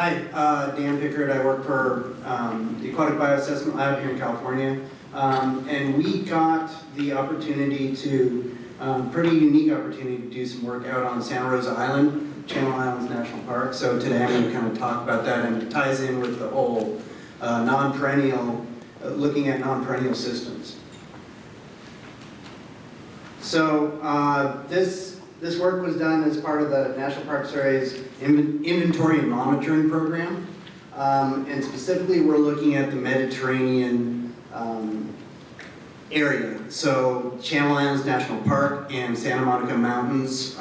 Hi, Dan Pickard. I work for the Aquatic Bioassessment Lab here in California. And we got the opportunity to, pretty unique opportunity to do some work out on Santa Rosa Island, Channel Islands National Park. So today I'm going to kind of talk about that, and it ties in with the whole non-perennial, looking at non-perennial systems. So this work was done as part of the National Park Survey's inventory and monitoring program. And specifically, we're looking at the Mediterranean area. So Channel Islands National Park and Santa Monica Mountains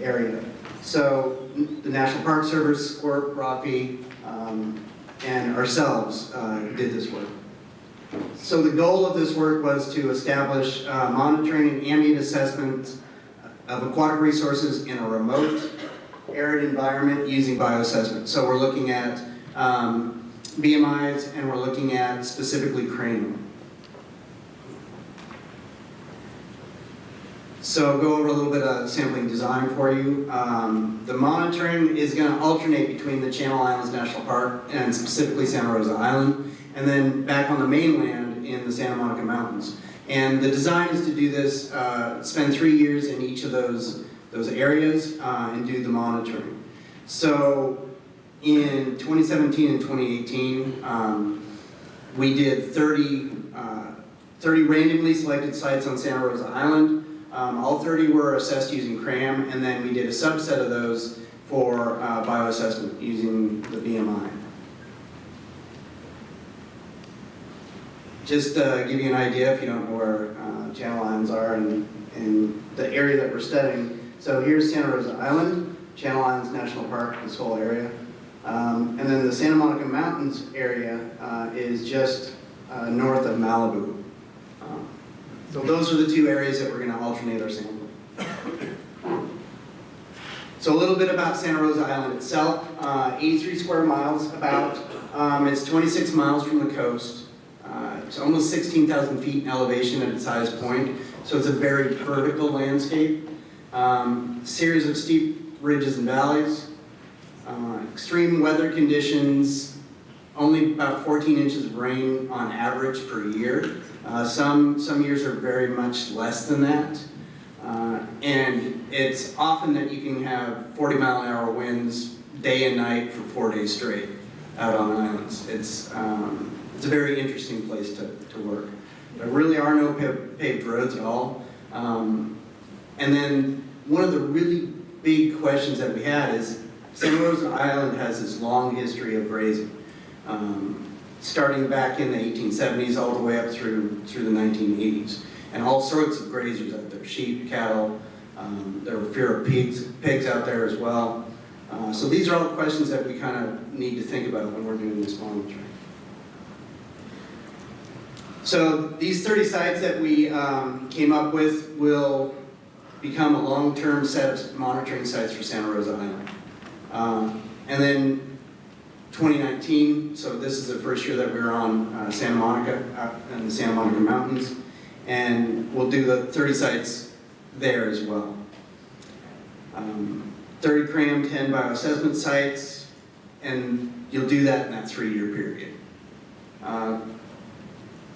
area. So the National Park Service, SWRCB, ROPI, and ourselves did this work. So the goal of this work was to establish monitoring and ambient assessment of aquatic resources in a remote, arid environment using bioassessment. So we're looking at BMIs, and we're looking at specifically cranium. So go over a little bit of sampling design for you. The monitoring is going to alternate between the Channel Islands National Park and specifically Santa Rosa Island, and then back on the mainland in the Santa Monica Mountains. And the design is to do this, spend 3 years in each of those areas and do the monitoring. So in 2017 and 2018, we did 30 randomly selected sites on Santa Rosa Island. All 30 were assessed using CRAM, and then we did a subset of those for bioassessment using the BMI. Just to give you an idea, if you don't know where Channel Islands are in the area that we're studying. So here's Santa Rosa Island, Channel Islands National Park, this whole area. And then the Santa Monica Mountains area is just north of Malibu. So those are the two areas that we're going to alternate our sampling. So a little bit about Santa Rosa Island itself. 83 square miles about. It's 26 miles from the coast. It's almost 16,000 feet in elevation at its highest point. So it's a very vertical landscape. Series of steep ridges and valleys. Extreme weather conditions. Only about 14 inches of rain on average per year. Some years are very much less than that. And it's often that you can have 40-mile-an-hour winds day and night for 4 days straight out on islands. It's a very interesting place to work. There really are no paved roads at all. And then one of the really big questions that we had is Santa Rosa Island has this long history of grazing. Starting back in the 1870s all the way up through the 1980s. And all sorts of grazers out there, sheep, cattle, there were fewer pigs out there as well. So these are all questions that we kind of need to think about when we're doing this monitoring. So these 30 sites that we came up with will become a long-term set of monitoring sites for Santa Rosa Island. And then 2019, so this is the first year that we were on Santa Monica in the Santa Monica Mountains, and we'll do the 30 sites there as well. 30 CRAM, 10 bioassessment sites, and you'll do that in that 3-year period.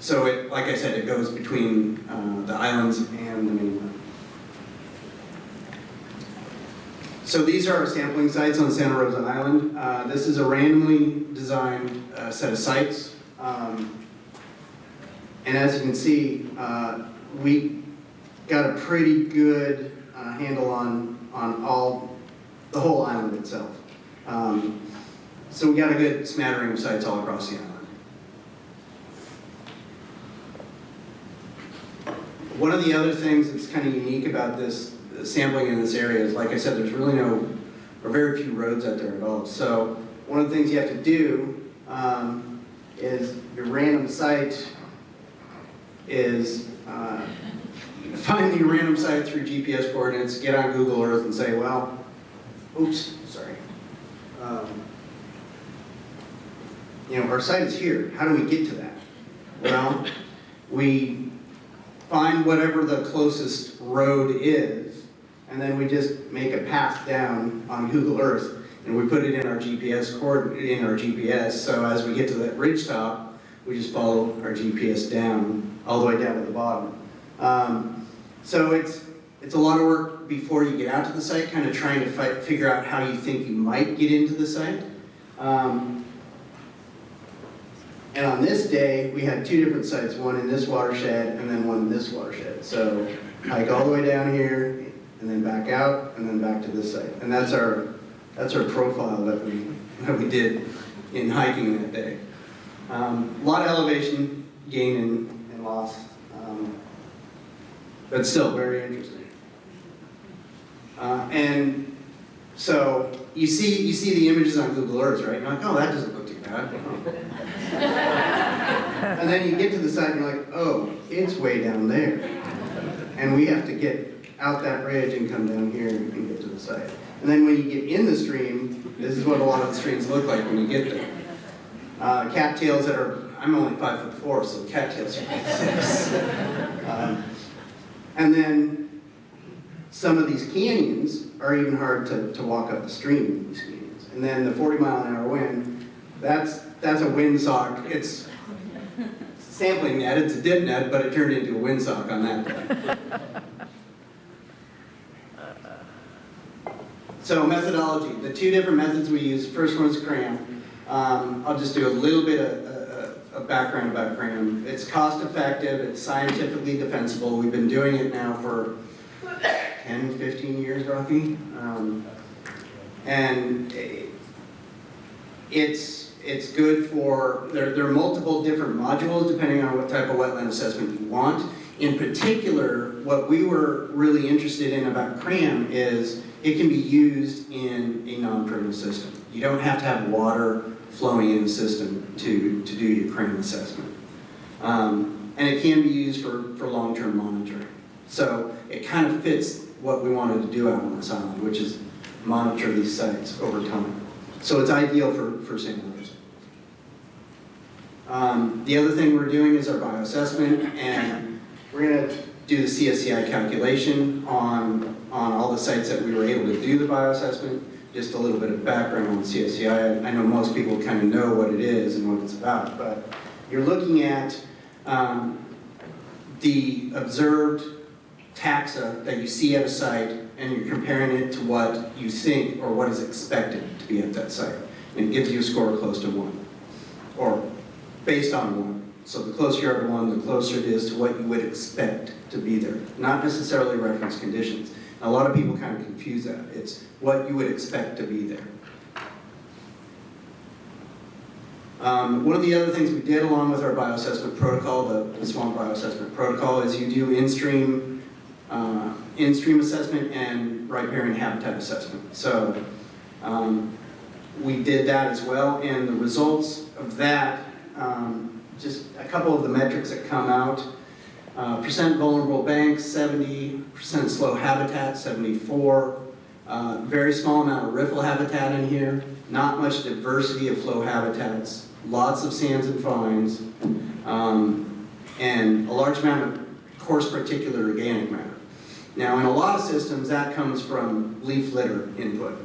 So it, like I said, it goes between the islands and the mainland. So these are our sampling sites on Santa Rosa Island. This is a randomly designed set of sites. And as you can see, we got a pretty good handle on the whole island itself. So we got a good smattering of sites all across the island. One of the other things that's kind of unique about this sampling in this area is, like I said, there's really no, or very few roads out there at all. So one of the things you have to do is your random site is find your random site through GPS coordinates, get on Google Earth and say, well, oops, sorry. Our site is here. How do we get to that? Well, we find whatever the closest road is, and then we just make a path down on Google Earth and we put it in our GPS, so as we get to that ridge top, we just follow our GPS down, all the way down to the bottom. So it's a lot of work before you get out to the site, kind of trying to figure out how you think you might get into the site. And on this day, we had two different sites, one in this watershed and then one in this watershed. So hike all the way down here, and then back out, and then back to this site. And that's our profile that we did in hiking that day. A lot of elevation gain and loss, but still very interesting. And so you see the images on Google Earth, right? You're like, oh, that doesn't look too bad. And then you get to the site and you're like, oh, it's way down there. And we have to get out that ridge and come down here and get to the site. And then when you get in the stream, this is what a lot of the streams look like when you get there. Cattails that are, I'm only 5'4", so cattails are 6'. And then some of these canyons are even hard to walk up the stream in these canyons. And then the 40-mile-an-hour wind, that's a windsock. It's sampling net, it's a dip net, but it turned into a windsock on that day. So methodology, the two different methods we use, the first one is CRAM. I'll just do a little bit of background about CRAM. It's cost effective, it's scientifically defensible. We've been doing it now for 10, 15 years, roughly. And it's good for, there are multiple different modules depending on what type of wetland assessment you want. In particular, what we were really interested in about CRAM is it can be used in a non-permeable system. You don't have to have water flowing in the system to do your CRAM assessment. And it can be used for long-term monitoring. So it kind of fits what we wanted to do out on this island, which is monitor these sites over time. So it's ideal for sampling. The other thing we're doing is our bioassessment, and we're going to do the CSCI calculation on all the sites that we were able to do the bioassessment. Just a little bit of background on CSCI. I know most people kind of know what it is and what it's about, but you're looking at the observed taxa that you see at a site, and you're comparing it to what you think or what is expected to be at that site. And it gives you a score close to 1, or based on 1. So the closer you are to 1, the closer it is to what you would expect to be there. Not necessarily reference conditions. A lot of people kind of confuse that. It's what you would expect to be there. One of the other things we did along with our bioassessment protocol, the swamp bioassessment protocol, is you do in-stream assessment and riparian habitat assessment. So we did that as well, and the results of that, just a couple of the metrics that come out. Percent vulnerable banks, 70%, slow habitat, 74. Very small amount of riffle habitat in here. Not much diversity of flow habitats. Lots of sands and fines. And a large amount of coarse particulate organic matter. Now, in a lot of systems, that comes from leaf litter input.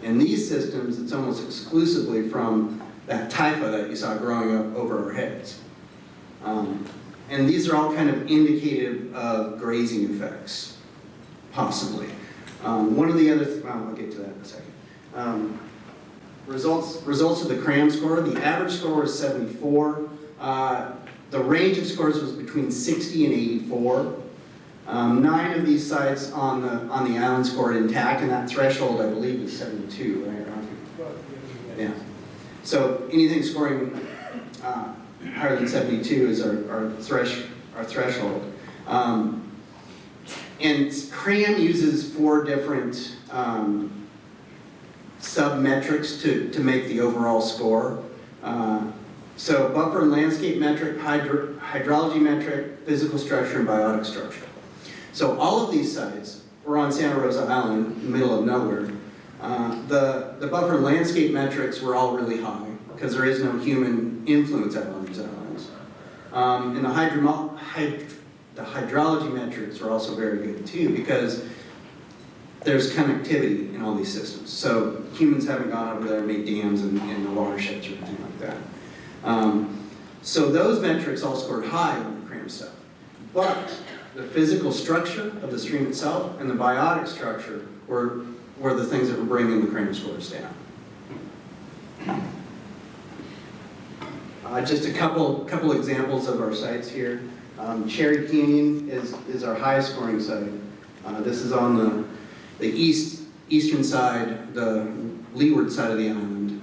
In these systems, it's almost exclusively from that typha that you saw growing up over our heads. And these are all kind of indicative of grazing effects, possibly. One of the other, I'll get to that in a second. Results of the CRAM score, the average score was 74. The range of scores was between 60 and 84. 9 of these sites on the island scored intact, and that threshold, I believe, is 72, right? Yeah. So anything scoring higher than 72 is our threshold. And CRAM uses 4 different sub-metrics to make the overall score. So buffer and landscape metric, hydrology metric, physical structure, and biotic structure. So all of these sites were on Santa Rosa Island, in the middle of nowhere. The buffer and landscape metrics were all really high because there is no human influence out on these islands. And the hydrology metrics were also very good too, because there's connectivity in all these systems. So humans haven't gone over there and made dams in the watersheds or anything like that. So those metrics all scored high on the CRAM stuff. But the physical structure of the stream itself and the biotic structure were the things that were bringing the CRAM scores down. Just a couple examples of our sites here. Cherry Canyon is our highest scoring site. This is on the eastern side, the leeward side of the island,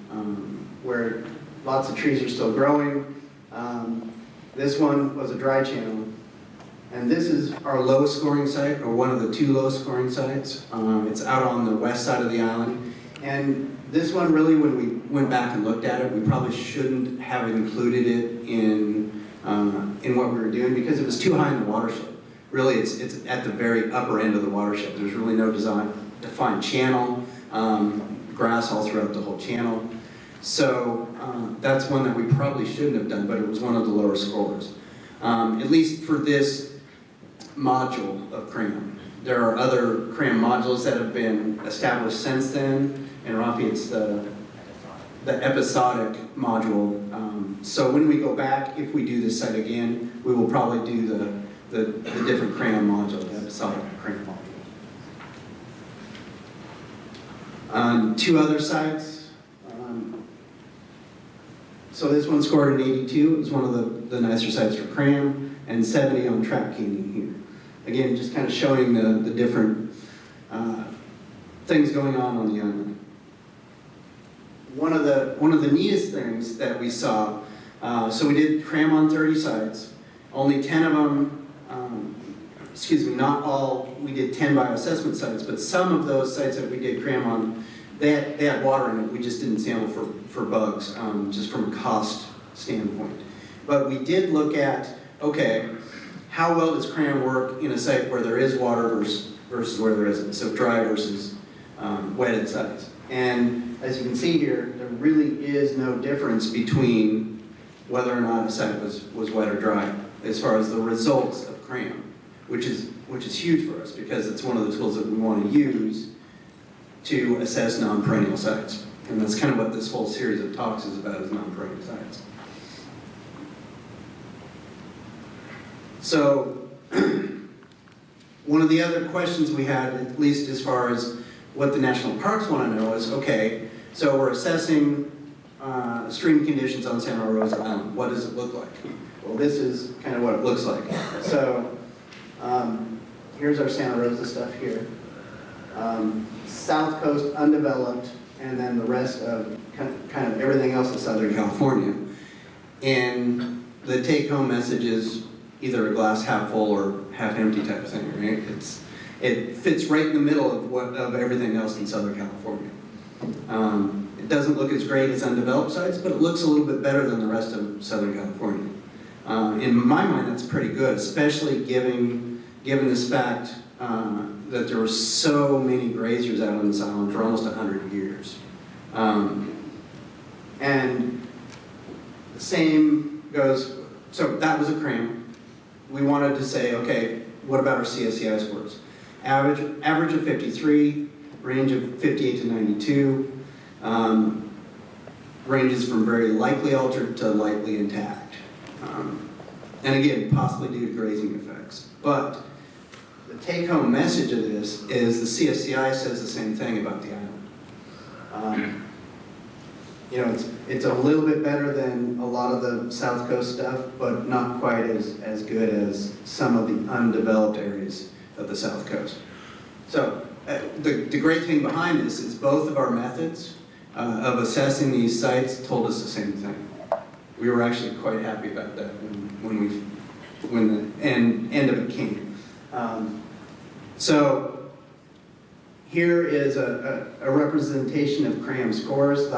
where lots of trees are still growing. This one was a dry channel. And this is our lowest scoring site, or one of the 2 lowest scoring sites. It's out on the west side of the island. And this one really, when we went back and looked at it, we probably shouldn't have included it in what we were doing because it was too high in the watershed. Really, it's at the very upper end of the watershed. There's really no defined channel, grass all throughout the whole channel. So that's one that we probably shouldn't have done, but it was one of the lower scores. At least for this module of CRAM. There are other CRAM modules that have been established since then, and Rafi, it's the episodic module. So when we go back, if we do this site again, we will probably do the different CRAM module, the episodic CRAM module. 2 other sites. So this one scored an 82. It was one of the nicer sites for CRAM, and 70 on Trap Canyon here. Again, just kind of showing the different things going on the island. One of the neatest things that we saw, so we did CRAM on 30 sites. Only 10 of them, not all, we did 10 bioassessment sites, but some of those sites that we did CRAM on, they had water in it. We just didn't sample for bugs, just from a cost standpoint. But we did look at, okay, how well does CRAM work in a site where there is water versus where there isn't? So dry versus wetted sites. And as you can see here, there really is no difference between whether or not a site was wet or dry as far as the results of CRAM, which is huge for us because it's one of the tools that we want to use to assess non-perennial sites. And that's kind of what this whole series of talks is about, is non-perennial sites. So, one of the other questions we had, at least as far as what the national parks want to know, is, okay, so we're assessing stream conditions on Santa Rosa Island. What does it look like? Well, this is kind of what it looks like. So, here's our Santa Rosa stuff here. South coast undeveloped, and then the rest of kind of everything else in Southern California. And the take-home message is either a glass half full or half empty type of thing, right? It fits right in the middle of everything else in Southern California. It doesn't look as great as undeveloped sites, but it looks a little bit better than the rest of Southern California. In my mind, that's pretty good, especially given this fact that there were so many graziers out on this island for almost 100 years. And the same goes, so that was a CRAM. We wanted to say, okay, what about our CSCI scores? Average of 53, range of 58 to 92, ranges from very likely altered to lightly intact. And again, possibly due to grazing effects. But the take-home message of this is the CSCI says the same thing about the island. You know, it's a little bit better than a lot of the South Coast stuff, but not quite as good as some of the undeveloped areas of the South Coast. So the great thing behind this is both of our methods of assessing these sites told us the same thing. We were actually quite happy about that when the end of it came. So here is a representation of CRAM scores.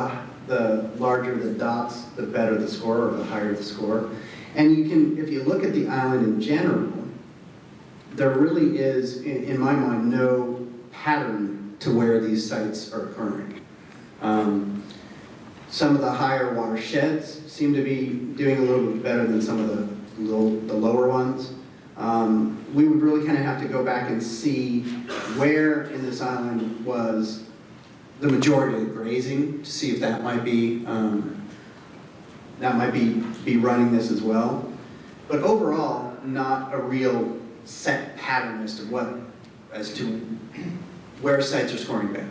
The larger the dots, the better the score, or the higher the score. And you can, if you look at the island in general, there really is, in my mind, no pattern to where these sites are occurring. Some of the higher watersheds seem to be doing a little bit better than some of the lower ones. We would really kind of have to go back and see where in this island was the majority of the grazing to see if that might be running this as well. But overall, not a real set pattern as to where sites are scoring better.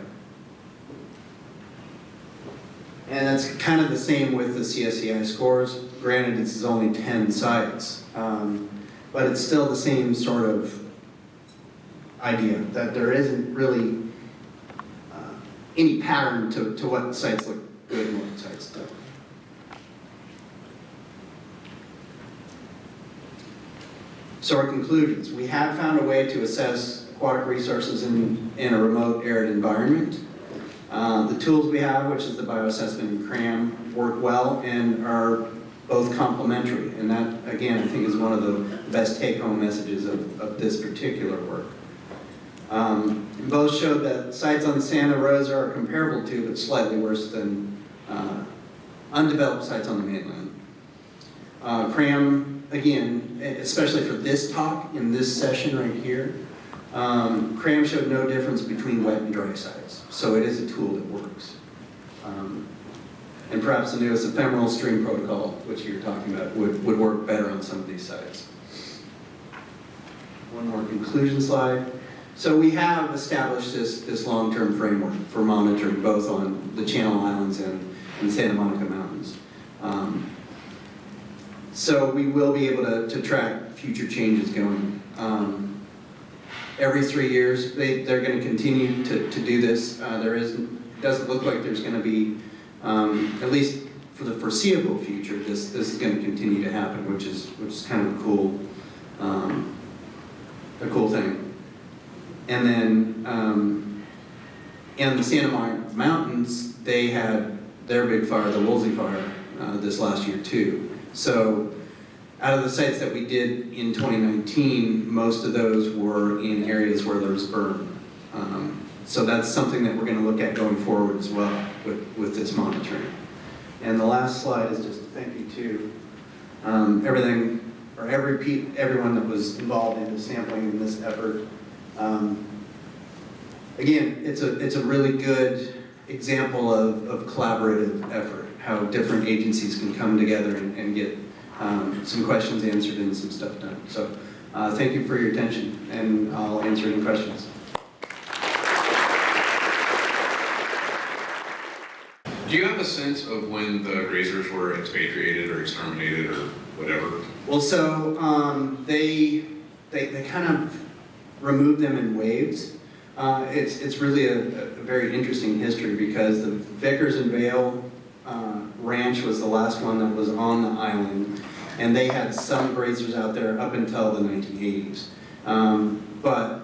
And that's kind of the same with the CSCI scores. Granted, it's only 10 sites, but it's still the same sort of idea that there isn't really any pattern to what sites look good and what sites don't. So our conclusions: we have found a way to assess aquatic resources in a remote arid environment. The tools we have, which is the bioassessment and CRAM, work well and are both complementary. And that, again, I think is one of the best take-home messages of this particular work. Both showed that sites on Santa Rosa are comparable to, but slightly worse than undeveloped sites on the mainland. CRAM, again, especially for this talk in this session right here, CRAM showed no difference between wet and dry sites, so it is a tool that works. And perhaps the newest ephemeral stream protocol, which you're talking about, would work better on some of these sites. One more conclusion slide. So we have established this long-term framework for monitoring both on the Channel Islands and Santa Monica Mountains. So we will be able to track future changes going. Every 3 years, they're going to continue to do this. It doesn't look like there's going to be, at least for the foreseeable future, this is going to continue to happen, which is kind of a cool thing. And then, in the Santa Monica Mountains, they had their big fire, the Woolsey fire, this last year too. So, out of the sites that we did in 2019, most of those were in areas where there was burn. So that's something that we're going to look at going forward as well with this monitoring. And the last slide is just a thank you to everyone that was involved in the sampling in this effort. Again, it's a really good example of collaborative effort, how different agencies can come together and get some questions answered and some stuff done. So thank you for your attention, and I'll answer any questions. Do you have a sense of when the grazers were expatriated or exterminated or whatever? Well, so they kind of removed them in waves. It's really a very interesting history because the Vickers and Vale ranch was the last one that was on the island, and they had some grazers out there up until the 1980s. But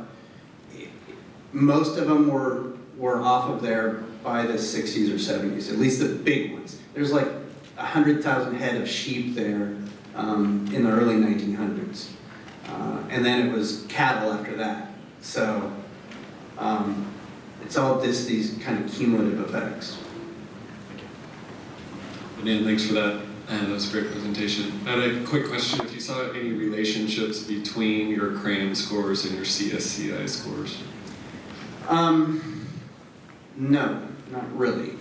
most of them were off of there by the 60s or 70s, at least the big ones. There's like 100,000 head of sheep there in the early 1900s. And then it was cattle after that. So it's all these kind of cumulative effects. Dan, thanks for that. That was a great presentation. I had a quick question. If you saw any relationships between your CRAM scores and your CSCI scores? No, not really.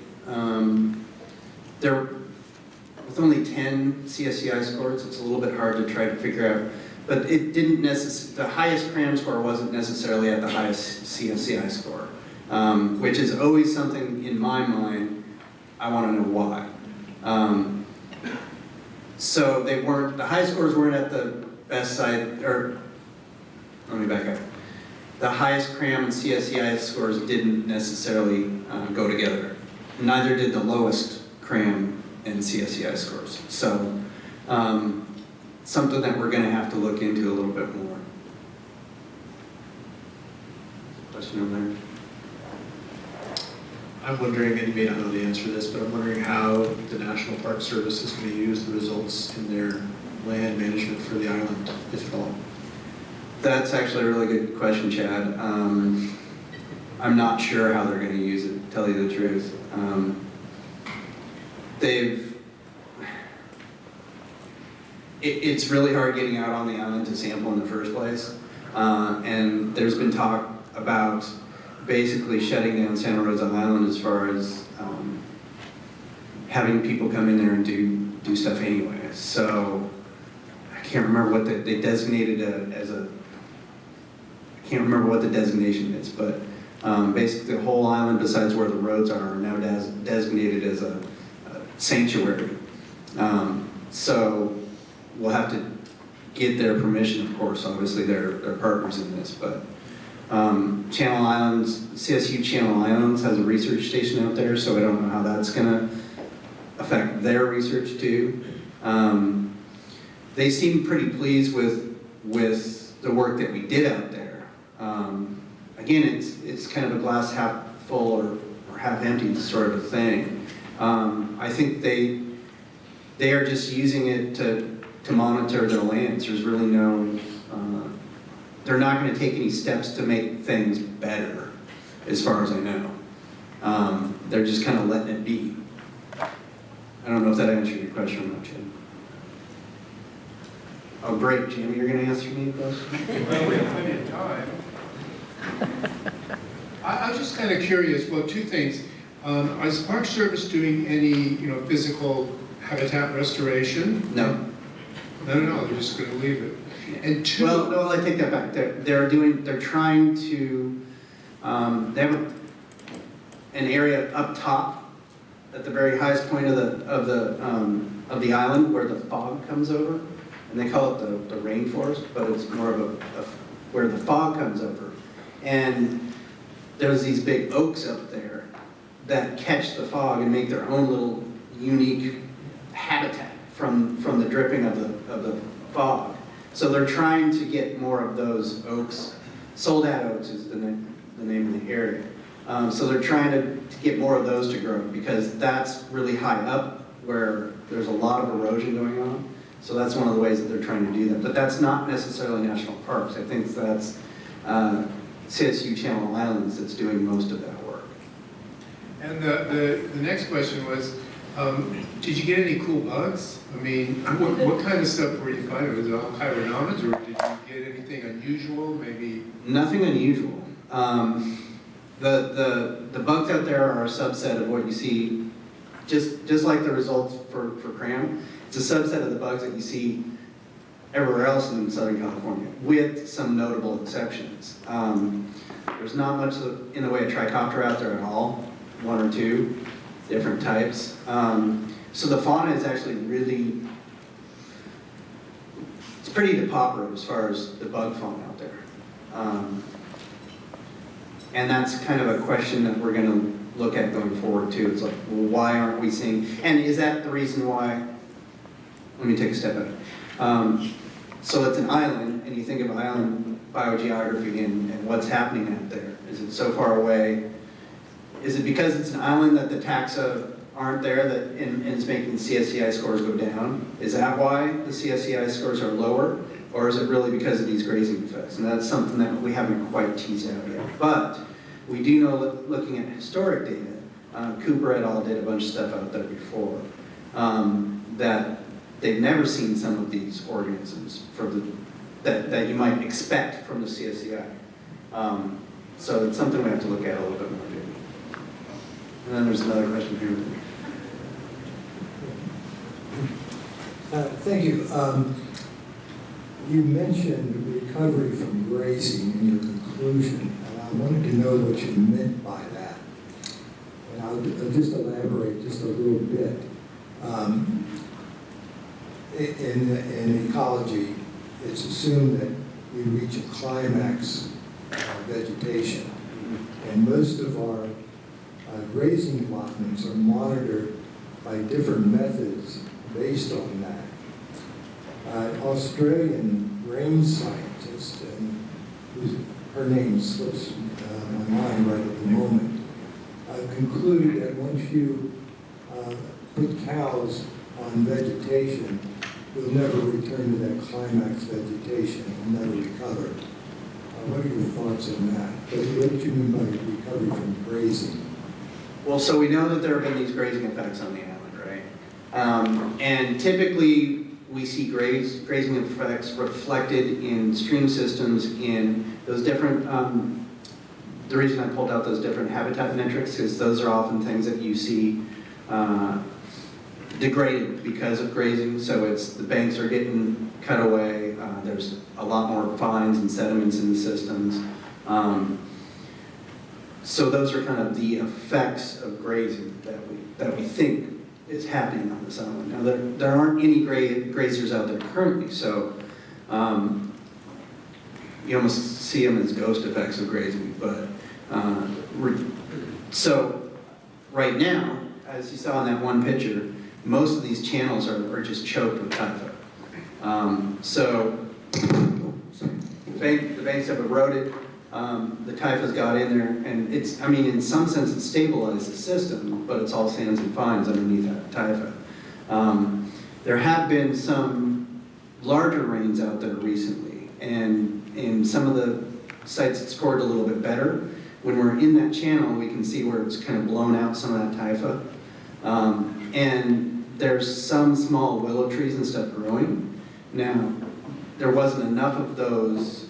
With only 10 CSCI scores, it's a little bit hard to try to figure out. But it didn't the highest CRAM score wasn't necessarily at the highest CSCI score, which is always something in my mind, I want to know why. So the high scores weren't at the best site, or let me back up. The highest CRAM and CSCI scores didn't necessarily go together. Neither did the lowest CRAM and CSCI scores. So something that we're going to have to look into a little bit more. Question over there? I'm wondering, and you may not know the answer to this, but I'm wondering how the National Park Service is going to use the results in their land management for the island, if at all. That's actually a really good question, Chad. I'm not sure how they're going to use it, to tell you the truth. it's really hard getting out on the island to sample in the first place. And there's been talk about basically shutting down Santa Rosa Island as far as having people come in there and do stuff anyway. So I can't remember what they designated as a, I can't remember what the designation is, but basically the whole island besides where the roads are now designated as a sanctuary. So we'll have to get their permission, of course. Obviously they're partners in this, but Channel Islands, CSU Channel Islands has a research station out there, so I don't know how that's gonna affect their research too. They seem pretty pleased with the work that we did out there. Again, it's kind of a glass half full or half empty sort of a thing. I think they are just using it to monitor their lands. There's really no, they're not going to take any steps to make things better, as far as I know. They're just kind of letting it be. I don't know if that answered your question or not, Jim. Oh, great, Jim, you're going to answer me a question? Well, we have plenty of time. I'm just kind of curious, well, two things. Is Park Service doing any, physical habitat restoration? No. No, they're just going to leave it. And two. Well, no, I take that back. They're trying to, they have an area up top at the very highest point of the island where the fog comes over, and they call it the rainforest, but it's more of where the fog comes over. And there's these big oaks up there that catch the fog and make their own little unique habitat from the dripping of the fog. So they're trying to get more of those oaks. Soledad Oaks is the name of the area. So they're trying to get more of those to grow because that's really high up where there's a lot of erosion going on. So that's one of the ways that they're trying to do that. But that's not necessarily national parks. I think that's CSU Channel Islands that's doing most of that work. And the next question was, did you get any cool bugs? I mean, what kind of stuff were you finding? Was it all chironomids, or did you get anything unusual, maybe? Nothing unusual. The bugs out there are a subset of what you see, just like the results for cram. It's a subset of the bugs that you see everywhere else in Southern California, with some notable exceptions. There's not much in the way of trichoptera out there at all, one or two different types. So the fauna is actually really, it's pretty depauperate as far as the bug fauna out there. And that's kind of a question that we're going to look at going forward too. It's like, well, why aren't we seeing, and is that the reason why, let me take a step back. So it's an island, and you think of island biogeography and what's happening out there. Is it so far away? Is it because it's an island that the taxa aren't there and is making the CSCI scores go down? Is that why the CSCI scores are lower? Or is it really because of these grazing effects? And that's something that we haven't quite teased out yet. But we do know, looking at historic data, Cooper et al. Did a bunch of stuff out there before, that they've never seen some of these organisms that you might expect from the CSCI. So it's something we have to look at a little bit more. And then there's another question here. Thank you. You mentioned recovery from grazing in your conclusion, and I wanted to know what you meant by that. And I'll just elaborate just a little bit. In ecology, it's assumed that we reach a climax of vegetation, and most of our grazing allotments are monitored by different methods based on that. Australian rain scientist, and her name slips my mind right at the moment, concluded that once you put cows on vegetation, you'll never return to that climax vegetation, you'll never recover. What are your thoughts on that? What do you mean by recovery from grazing? Well, so we know that there have been these grazing effects on the island, right? And typically, we see grazing effects reflected in stream systems in those different, the reason I pulled out those different habitat metrics is those are often things that you see degraded because of grazing. So it's the banks are getting cut away. There's a lot more fines and sediments in the systems. So those are kind of the effects of grazing that we think is happening on this island. Now there aren't any grazers out there currently, so you almost see them as ghost effects of grazing. But so right now, as you saw in that one picture, most of these channels are just choked with typha. So the banks have eroded. The typha's got in there, and it's, I mean, in some sense it stabilized the system, but it's all sands and fines underneath that typha. There have been some larger rains out there recently, and in some of the sites it scored a little bit better. When we're in that channel, we can see where it's kind of blown out some of that typha. And there's some small willow trees and stuff growing. Now, there wasn't enough of those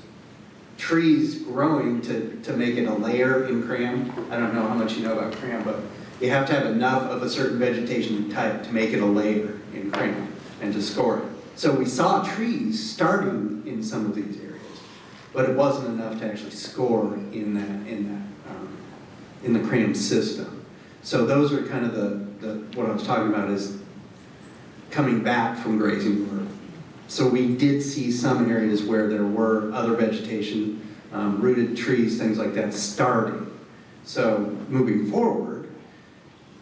trees growing to make it a layer in cram. I don't know how much you know about cram, but you have to have enough of a certain vegetation type to make it a layer in cram and to score it. So we saw trees starting in some of these areas, but it wasn't enough to actually score in the cram system. So those are kind of what I was talking about is coming back from grazing. So we did see some areas where there were other vegetation, rooted trees, things like that starting. So moving forward,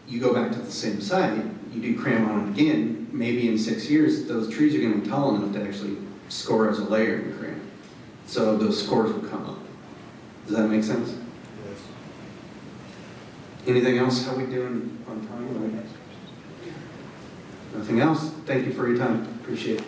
you go back to the same site, you do cram on it again, maybe in 6 years, those trees are going to be tall enough to actually score as a layer in cram. So those scores will come up. Does that make sense? Yes. Anything else? How are we doing on time? Nothing else? Thank you for your time. Appreciate it.